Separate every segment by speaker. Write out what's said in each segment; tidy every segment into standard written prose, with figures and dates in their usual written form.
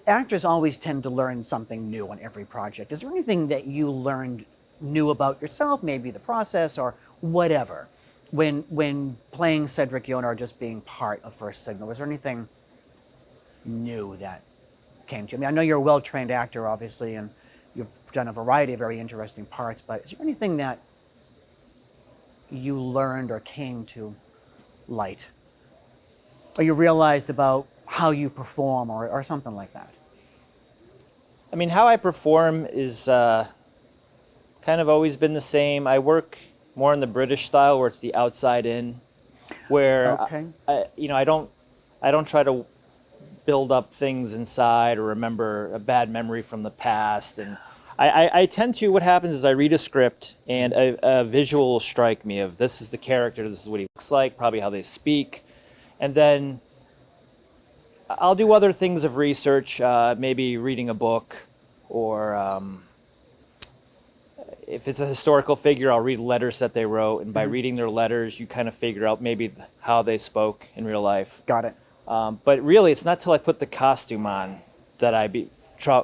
Speaker 1: actors always tend to learn something new on every project. Is there anything that you learned new about yourself, maybe the process or whatever, when playing Cedric Yonah or just being part of First Signal? Was there anything new that came to you? I mean, I know you're a well-trained actor, obviously, and you've done a variety of very interesting parts, but is there anything that you learned or came to light, or you realized about how you perform or something like that?
Speaker 2: I mean, how I perform is kind of always been the same. I work more in the British style where it's the outside in, where
Speaker 1: Okay.
Speaker 2: I don't try to build up things inside or remember a bad memory from the past. And I tend to, what happens is I read a script and a visual will strike me of this is the character, this is what he looks like, probably how they speak. And then I'll do other things of research, maybe reading a book, or if it's a historical figure, I'll read letters that they wrote. And by reading their letters, you kind of figure out maybe how they spoke in real life.
Speaker 1: Got it.
Speaker 2: But really, it's not till I put the costume on that I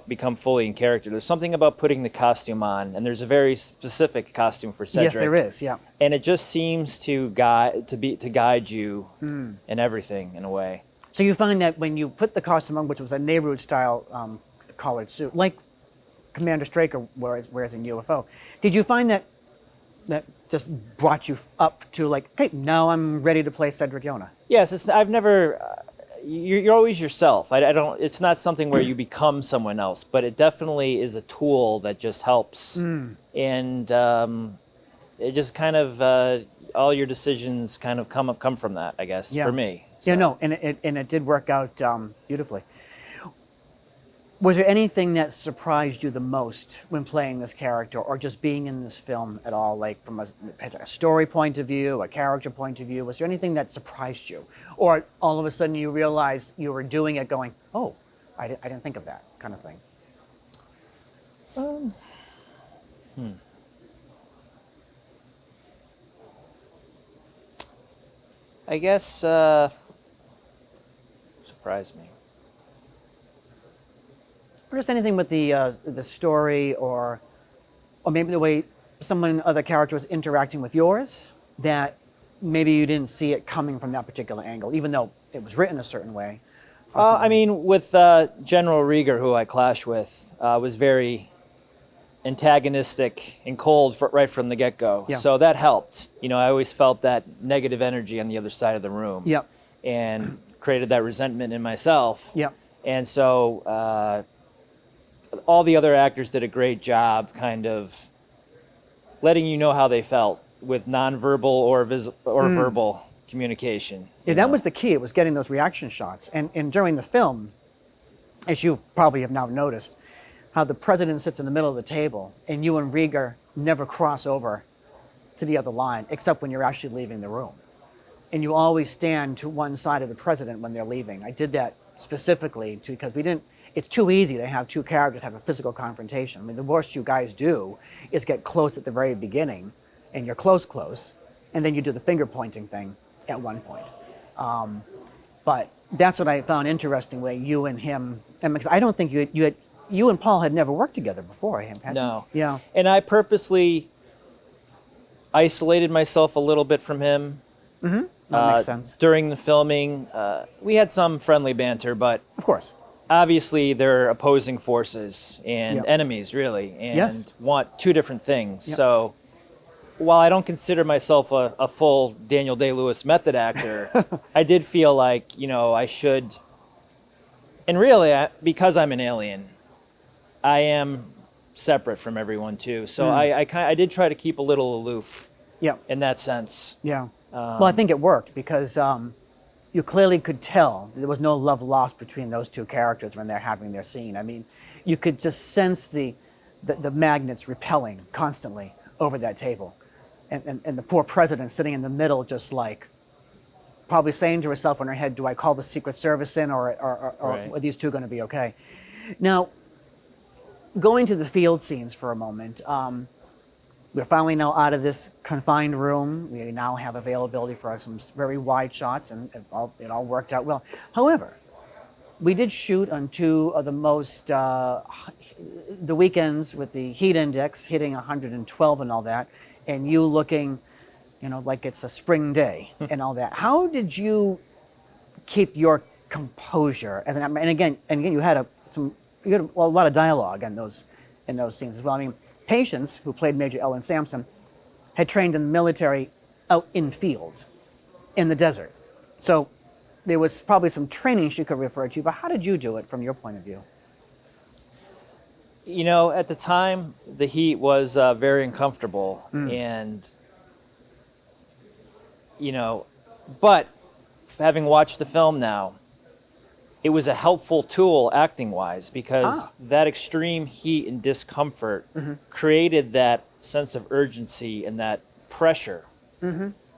Speaker 2: become fully in character. There's something about putting the costume on, and there's a very specific costume for Cedric.
Speaker 1: Yes, there is. Yeah.
Speaker 2: And it just seems to guide you in everything in a way.
Speaker 1: So you find that when you put the costume on, which was a Nehru-style collared suit, like Commander Straker wears in UFO, did you find that just brought you up to like, okay, now I'm ready to play Cedric Yonah?
Speaker 2: Yes, I've never. You're always yourself. I don't. It's not something where you become someone else, but it definitely is a tool that just helps, and it just kind of all your decisions kind of come from that, I guess.
Speaker 1: Yeah.
Speaker 2: For me.
Speaker 1: Yeah, no, and it did work out beautifully. Was there anything that surprised you the most when playing this character, or just being in this film at all, like from a story point of view, a character point of view? Was there anything that surprised you? Or all of a sudden you realized you were doing it going, oh, I didn't think of that kind of thing?
Speaker 2: I guess surprised me.
Speaker 1: Or just anything with the story, or maybe the way other character was interacting with yours, that maybe you didn't see it coming from that particular angle, even though it was written a certain way.
Speaker 2: I mean, with General Rieger, who I clash with, was very antagonistic and cold right from the get-go.
Speaker 1: Yeah.
Speaker 2: So that helped. I always felt that negative energy on the other side of the room.
Speaker 1: Yep.
Speaker 2: And created that resentment in myself.
Speaker 1: Yep.
Speaker 2: And so all the other actors did a great job kind of letting you know how they felt with nonverbal or verbal communication.
Speaker 1: Yeah, that was the key. It was getting those reaction shots. And during the film, as you probably have now noticed, how the president sits in the middle of the table and you and Rieger never cross over to the other line, except when you're actually leaving the room. And you always stand to one side of the president when they're leaving. I did that specifically because it's too easy to have two characters have a physical confrontation. I mean, the worst you guys do is get close at the very beginning, and you're close, and then you do the finger pointing thing at one point. But that's what I found interesting, where you and him, and because I don't think you and Paul had never worked together before.
Speaker 2: No.
Speaker 1: Yeah.
Speaker 2: And I purposely isolated myself a little bit from him.
Speaker 1: Mm-hmm. That makes sense.
Speaker 2: During the filming, we had some friendly banter, but
Speaker 1: of course,
Speaker 2: obviously they're opposing forces and enemies, really, and want two different things.
Speaker 1: Yep.
Speaker 2: So while I don't consider myself a full Daniel Day-Lewis method actor, I did feel like, I should, and really, because I'm an alien, I am separate from everyone too. So I did try to keep a little aloof.
Speaker 1: Yeah.
Speaker 2: In that sense.
Speaker 1: Yeah. Well, I think it worked because you clearly could tell there was no love lost between those two characters when they're having their scene. I mean, you could just sense the magnets repelling constantly over that table. And the poor president sitting in the middle, just like probably saying to herself in her head, do I call the Secret Service in or
Speaker 2: Right.
Speaker 1: are these two going to be okay? Now, going to the field scenes for a moment, we're finally now out of this confined room. We now have availability for some very wide shots, and it all worked out well. However, we did shoot on two of the most, the weekends with the heat index hitting 112 and all that, and you looking, like it's a spring day and all that. How did you keep your composure as an actor? And again, you had a lot of dialogue in those scenes as well. I mean, Patience, who played Major Ellen Sampson, had trained in the military out in fields, in the desert. So there was probably some training she could refer to, but how did you do it from your point of view?
Speaker 2: At the time, the heat was very uncomfortable, and, but having watched the film now, it was a helpful tool acting-wise, because that extreme heat and discomfort created that sense of urgency and that pressure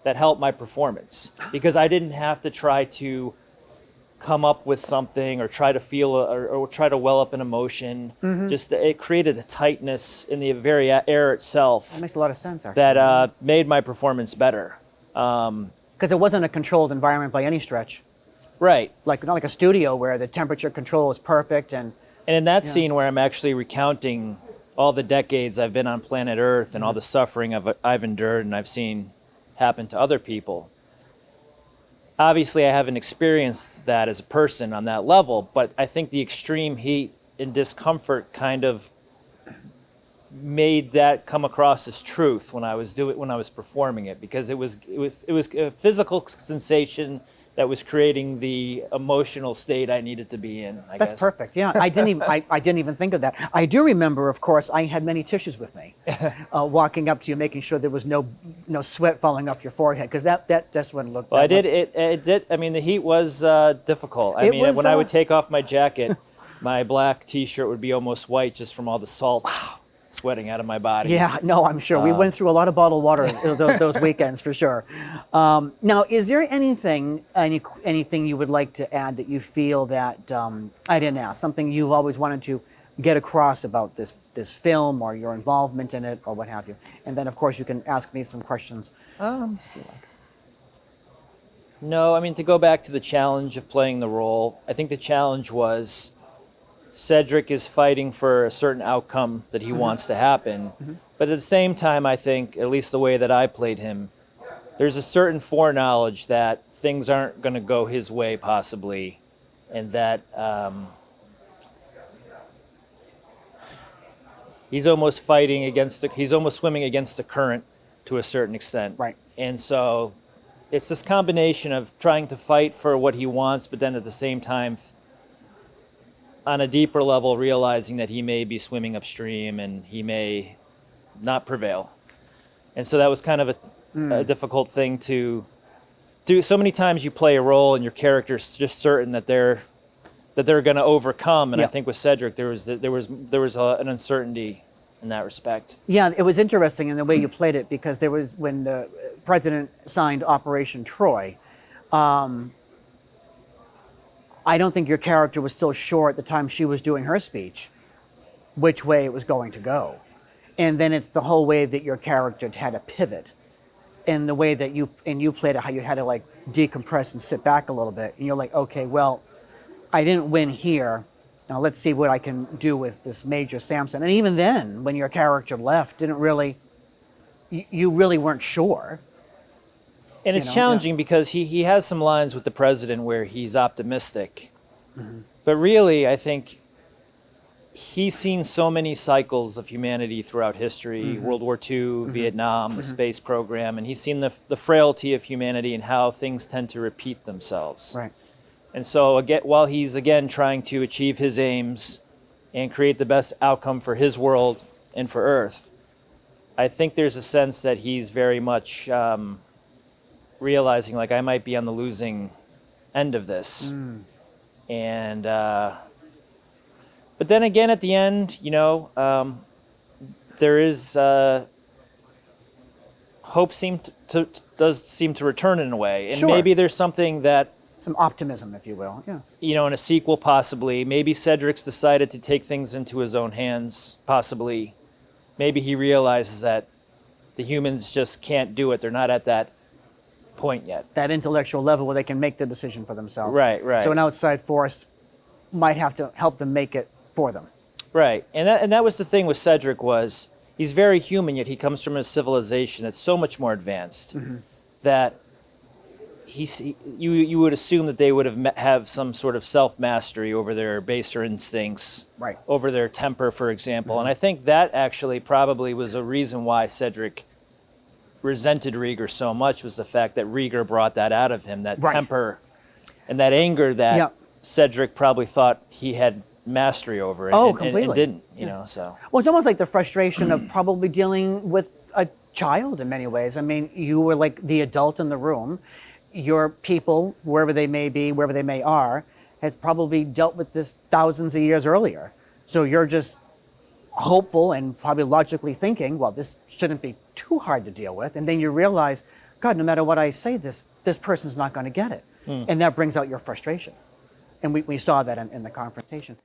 Speaker 2: that helped my performance, because I didn't have to try to come up with something or try to feel or try to well up an emotion. Just it created a tightness in the very air itself.
Speaker 1: That makes a lot of sense, actually.
Speaker 2: That made my performance better.
Speaker 1: Because it wasn't a controlled environment by any stretch.
Speaker 2: Right.
Speaker 1: Not like a studio where the temperature control is perfect. And
Speaker 2: in that scene where I'm actually recounting all the decades I've been on planet Earth and all the suffering I've endured and I've seen happen to other people. Obviously, I haven't experienced that as a person on that level, but I think the extreme heat and discomfort kind of made that come across as truth when I was performing it, because it was a physical sensation that was creating the emotional state I needed to be in, I guess.
Speaker 1: That's perfect. Yeah, I didn't even think of that. I do remember, of course, I had many tissues with me, walking up to you, making sure there was no sweat falling off your forehead, because that just wouldn't look.
Speaker 2: Well, it did. I mean, the heat was difficult. When I would take off my jacket, my black T-shirt would be almost white just from all the salt. Sweating out of my body.
Speaker 1: Yeah, no, I'm sure. We went through a lot of bottled water those weekends for sure. Now, is there anything you would like to add that you feel that I didn't ask? Something you've always wanted to get across about this film or your involvement in it or what have you? And then, of course, you can ask me some questions.
Speaker 2: No, I mean, to go back to the challenge of playing the role, I think the challenge was Cedric is fighting for a certain outcome that he wants to happen. But at the same time, I think, at least the way that I played him, there's a certain foreknowledge that things aren't going to go his way, possibly, and that he's almost swimming against the current to a certain extent.
Speaker 1: Right.
Speaker 2: And so it's this combination of trying to fight for what he wants, but then at the same time, on a deeper level, realizing that he may be swimming upstream and he may not prevail. And so that was kind of a difficult thing to do. So many times you play a role and your character's just certain that they're going to overcome. And I think with Cedric, there was an uncertainty in that respect. Yeah,
Speaker 1: it was interesting in the way you played it, because there was, when the president signed Operation Troy, I don't think your character was still sure at the time she was doing her speech which way it was going to go. And then it's the whole way that your character had to pivot, and the way that you played it, how you had to like decompress and sit back a little bit. And you're like, okay, well, I didn't win here. Now let's see what I can do with this Major Sampson. And even then, when your character left, you really weren't sure.
Speaker 2: And it's challenging because he has some lines with the president where he's optimistic. But really, I think he's seen so many cycles of humanity throughout history, World War II, Vietnam, the space program, and he's seen the frailty of humanity and how things tend to repeat themselves.
Speaker 1: Right.
Speaker 2: And so again, while he's again trying to achieve his aims and create the best outcome for his world and for Earth, I think there's a sense that he's very much realizing, like, I might be on the losing end of this. And but then again, at the end, there is hope does seem to return in a way, and maybe there's something that.
Speaker 1: Some optimism, if you will, yes.
Speaker 2: In a sequel, possibly. Maybe Cedric's decided to take things into his own hands, possibly. Maybe he realizes that the humans just can't do it. They're not at that point yet.
Speaker 1: That intellectual level where they can make the decision for themselves.
Speaker 2: Right.
Speaker 1: So an outside force might have to help them make it for them.
Speaker 2: Right, and that was the thing with Cedric was he's very human, yet he comes from a civilization that's so much more advanced that you would assume that they would have some sort of self-mastery over their baser instincts,
Speaker 1: Right.
Speaker 2: over their temper, for example. And I think that actually probably was a reason why Cedric resented Rieger so much, was the fact that Rieger brought that out of him, that
Speaker 1: Right.
Speaker 2: temper and that anger that
Speaker 1: Yeah.
Speaker 2: Cedric probably thought he had mastery over it and
Speaker 1: completely.
Speaker 2: didn't, you know, so.
Speaker 1: Well, it's almost like the frustration of probably dealing with a child in many ways. I mean, you were like the adult in the room. Your people, wherever they may be, wherever they may are, has probably dealt with this thousands of years earlier. So you're just hopeful and probably logically thinking, well, this shouldn't be too hard to deal with. And then you realize, God, no matter what I say, this person's not going to get it. And that brings out your frustration. And we saw that in the confrontation.